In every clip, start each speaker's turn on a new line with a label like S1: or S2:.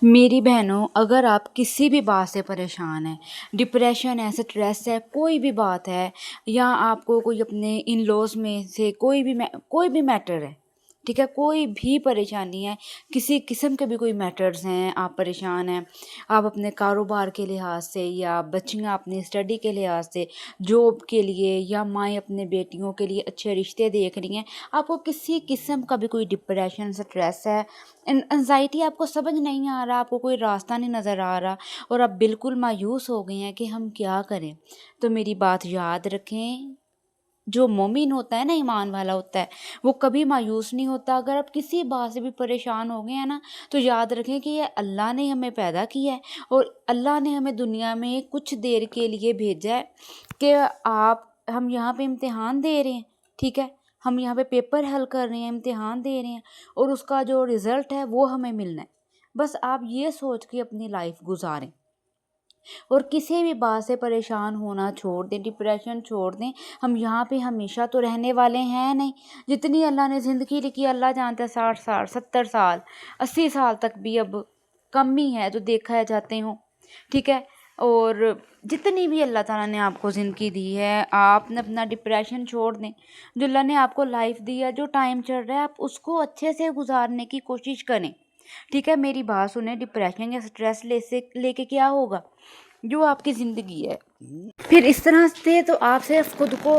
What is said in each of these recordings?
S1: मेरी बहनों, अगर आप किसी भी बात से परेशान हैं, डिप्रेशन है, स्ट्रेस है, कोई भी बात है, या आपको कोई अपने इन लॉज में से कोई भी मैटर है, ठीक है, कोई भी परेशानी है, किसी किस्म के भी कोई मैटर्स हैं, आप परेशान हैं, आप अपने कारोबार के लिहाज से, या बच्चियाँ अपनी स्टडी के लिहाज से, जॉब के लिए, या माएँ अपने बेटियों के लिए अच्छे रिश्ते देख रही हैं, आपको किसी किस्म का भी कोई डिप्रेशन स्ट्रेस है, एंजाइटी, आपको समझ नहीं आ रहा, आपको कोई रास्ता नहीं नज़र आ रहा, और आप बिल्कुल मायूस हो गए हैं कि हम क्या करें, तो मेरी बात याद रखें। जो मोमिन होता है ना, ईमान वाला होता है, वो कभी मायूस नहीं होता। अगर आप किसी बात से भी परेशान हो गए हैं ना, तो याद रखें कि ये अल्लाह ने हमें पैदा किया है, और अल्लाह ने हमें दुनिया में कुछ देर के लिए भेजा है कि हम यहाँ पे इम्तिहान दे रहे हैं, ठीक है, हम यहाँ पे पेपर हल कर रहे हैं, इम्तिहान दे रहे हैं, और उसका जो रिज़ल्ट है वो हमें मिलना है। बस आप ये सोच के अपनी लाइफ गुजारें, और किसी भी बात से परेशान होना छोड़ दें, डिप्रेशन छोड़ दें। हम यहाँ पे हमेशा तो रहने वाले हैं नहीं। जितनी अल्लाह ने ज़िंदगी लिखी, अल्लाह जानता है, 60 साल, 70 साल, 80 साल तक भी अब कम ही है जो देखा है जाते हो, ठीक है। और जितनी भी अल्लाह ताला ने आपको ज़िंदगी दी है, आपने अपना डिप्रेशन छोड़ दें। जो अल्लाह ने आपको लाइफ दी है, जो टाइम चल रहा है, आप उसको अच्छे से गुजारने की कोशिश करें, ठीक है। मेरी बात सुने, डिप्रेशन या स्ट्रेस लेके क्या होगा, जो आपकी ज़िंदगी है, फिर इस तरह से तो आप सिर्फ खुद को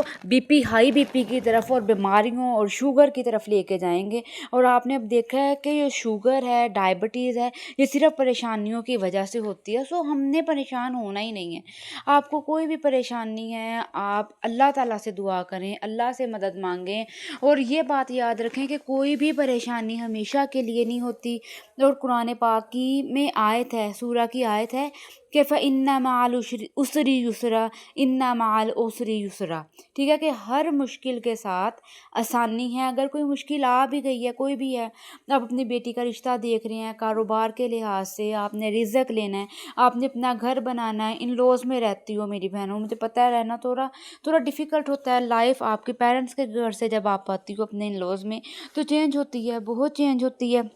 S1: हाई बीपी की तरफ और बीमारियों और शुगर की तरफ लेके जाएंगे। और आपने अब देखा है कि ये शुगर है, डायबिटीज़ है, ये सिर्फ परेशानियों की वजह से होती है। सो हमने परेशान होना ही नहीं है। आपको कोई भी परेशानी है, आप अल्लाह ताला से दुआ करें, अल्लाह से मदद मांगें, और ये बात याद रखें कि कोई भी परेशानी हमेशा के लिए नहीं होती। और कुरान पाक की में आयत है, सूरा की आयत है कि फ़इन्ना मअल उसरी युसरा, इन्ना मअल उसरी युसरा, ठीक है, कि हर मुश्किल के साथ आसानी है। अगर कोई मुश्किल आ भी गई है, कोई भी है, आप अपनी बेटी का रिश्ता देख रहे हैं, कारोबार के लिहाज से आपने रिज़्क लेना है, आपने अपना घर बनाना है, इन लॉज में रहती हो मेरी बहनों, मुझे पता है रहना थोड़ा थोड़ा डिफ़िकल्ट होता है। लाइफ आपके पेरेंट्स के घर से जब आप आती हो अपने इन लॉज में, तो चेंज होती है, बहुत चेंज होती है,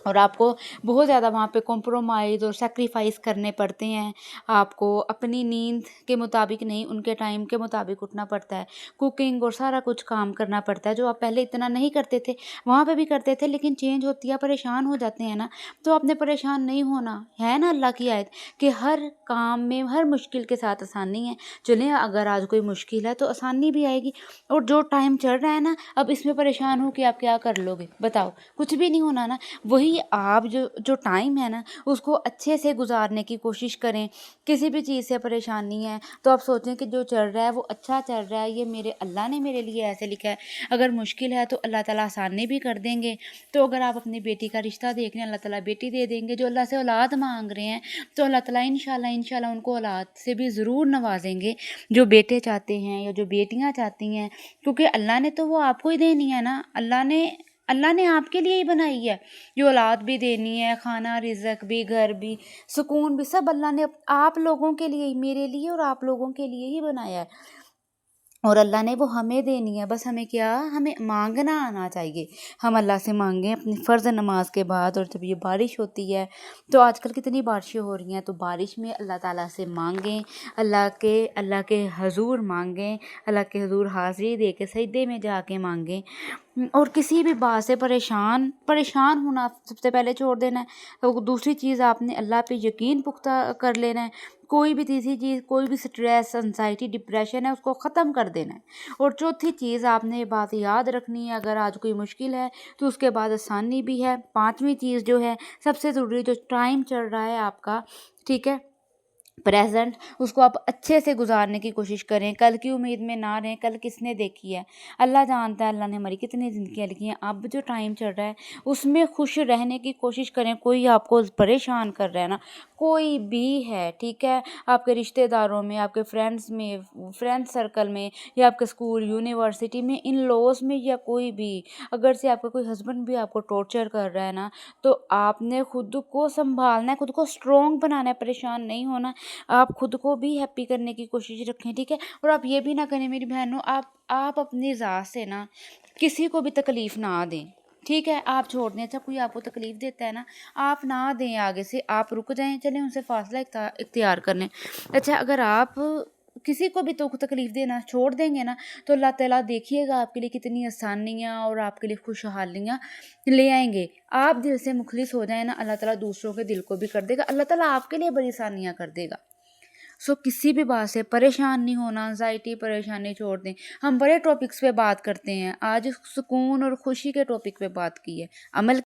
S1: और आपको बहुत ज़्यादा वहाँ पे कॉम्प्रोमाइज़ और सैक्रिफाइस करने पड़ते हैं। आपको अपनी नींद के मुताबिक नहीं, उनके टाइम के मुताबिक उठना पड़ता है, कुकिंग और सारा कुछ काम करना पड़ता है, जो आप पहले इतना नहीं करते थे। वहाँ पे भी करते थे, लेकिन चेंज होती है, परेशान हो जाते हैं ना, तो आपने परेशान नहीं होना है ना। अल्लाह की आयत कि हर काम में, हर मुश्किल के साथ आसानी है। चलें, अगर आज कोई मुश्किल है तो आसानी भी आएगी। और जो टाइम चल रहा है ना, अब इसमें परेशान हो कि आप क्या कर लोगे, बताओ, कुछ भी नहीं होना ना। वही आप जो जो टाइम है ना, उसको अच्छे से गुजारने की कोशिश करें। किसी भी चीज़ से परेशानी है तो आप सोचें कि जो चल रहा है वो अच्छा चल रहा है, ये मेरे अल्लाह ने मेरे लिए ऐसे लिखा है। अगर मुश्किल है तो अल्लाह ताला आसानी भी कर देंगे। तो अगर आप अपनी बेटी का रिश्ता देख रहे हैं, अल्लाह ताला बेटी दे देंगे। जो अल्लाह से औलाद मांग रहे हैं, तो अल्लाह ताला इंशाल्लाह उनको औलाद से भी ज़रूर नवाजेंगे, जो बेटे चाहते हैं या जो बेटियां चाहती हैं, क्योंकि अल्लाह ने तो वो आपको ही देनी है ना। अल्लाह ने आपके लिए ही बनाई है, जो औलाद भी देनी है, खाना, रिज़्क भी, घर भी, सुकून भी, सब अल्लाह ने आप लोगों के लिए ही, मेरे लिए और आप लोगों के लिए ही बनाया है। और अल्लाह ने वो हमें देनी है। बस हमें मांगना आना चाहिए। हम अल्लाह से मांगें अपनी फ़र्ज़ नमाज के बाद। और जब ये बारिश होती है, तो आजकल कितनी बारिशें हो रही हैं, तो बारिश में अल्लाह ताला से मांगें, अल्लाह के हजूर मांगें, अल्लाह के हजूर हाज़िरी दे के सजदे में जाके मांगें। और किसी भी बात से परेशान होना सबसे पहले छोड़ देना है। तो दूसरी चीज़, आपने अल्लाह पे यकीन पुख्ता कर लेना है। कोई भी तीसरी चीज़, कोई भी स्ट्रेस, एंजाइटी, डिप्रेशन है, उसको ख़त्म कर देना है। और चौथी चीज़, आपने ये बात याद रखनी है, अगर आज कोई मुश्किल है तो उसके बाद आसानी भी है। पांचवी चीज़ जो है सबसे ज़रूरी, जो टाइम चल रहा है आपका, ठीक है, प्रेजेंट, उसको आप अच्छे से गुजारने की कोशिश करें। कल की उम्मीद में ना रहें, कल किसने देखी है, अल्लाह जानता है, अल्लाह ने हमारी कितनी ज़िंदगियाँ लिखी हैं। अब जो टाइम चल रहा है उसमें खुश रहने की कोशिश करें। कोई आपको परेशान कर रहा है ना, कोई भी है, ठीक है, आपके रिश्तेदारों में, आपके फ्रेंड्स में, फ्रेंड सर्कल में, या आपके स्कूल, यूनिवर्सिटी में, इन लॉज में, या कोई भी, अगर से आपका कोई हस्बैंड भी आपको टॉर्चर कर रहा है ना, तो आपने खुद को संभालना है, खुद को स्ट्रॉन्ग बनाना है, परेशान नहीं होना। आप खुद को भी हैप्पी करने की कोशिश रखें, ठीक है। और आप ये भी ना करें मेरी बहनों, आप अपनी ज़ात से ना किसी को भी तकलीफ़ ना दें, ٹھیک ہے آپ چھوڑ دیں. اچھا کوئی آپ کو تکلیف دیتا ہے نا, آپ نہ دیں آگے سے, آپ رک جائیں, چلیں ان سے فاصلہ اختیار کر لیں. اچھا اگر آپ کسی کو بھی تو تکلیف دینا چھوڑ دیں گے نا, تو اللہ تعالیٰ دیکھیے گا آپ کے لیے کتنی آسانیاں اور آپ کے لیے خوشحالیاں لے آئیں گے. آپ دل سے مخلص ہو جائیں نا, اللہ تعالیٰ دوسروں کے دل کو بھی کر دے گا, اللہ تعالیٰ آپ کے لیے بڑی آسانیاں کر دے گا. کسی بھی بات سے پریشان نہیں ہونا, انزائٹی پریشانی چھوڑ دیں. ہم بڑے ٹاپکس پہ بات کرتے ہیں, آج سکون اور خوشی کے ٹاپک پہ بات کی ہے, عمل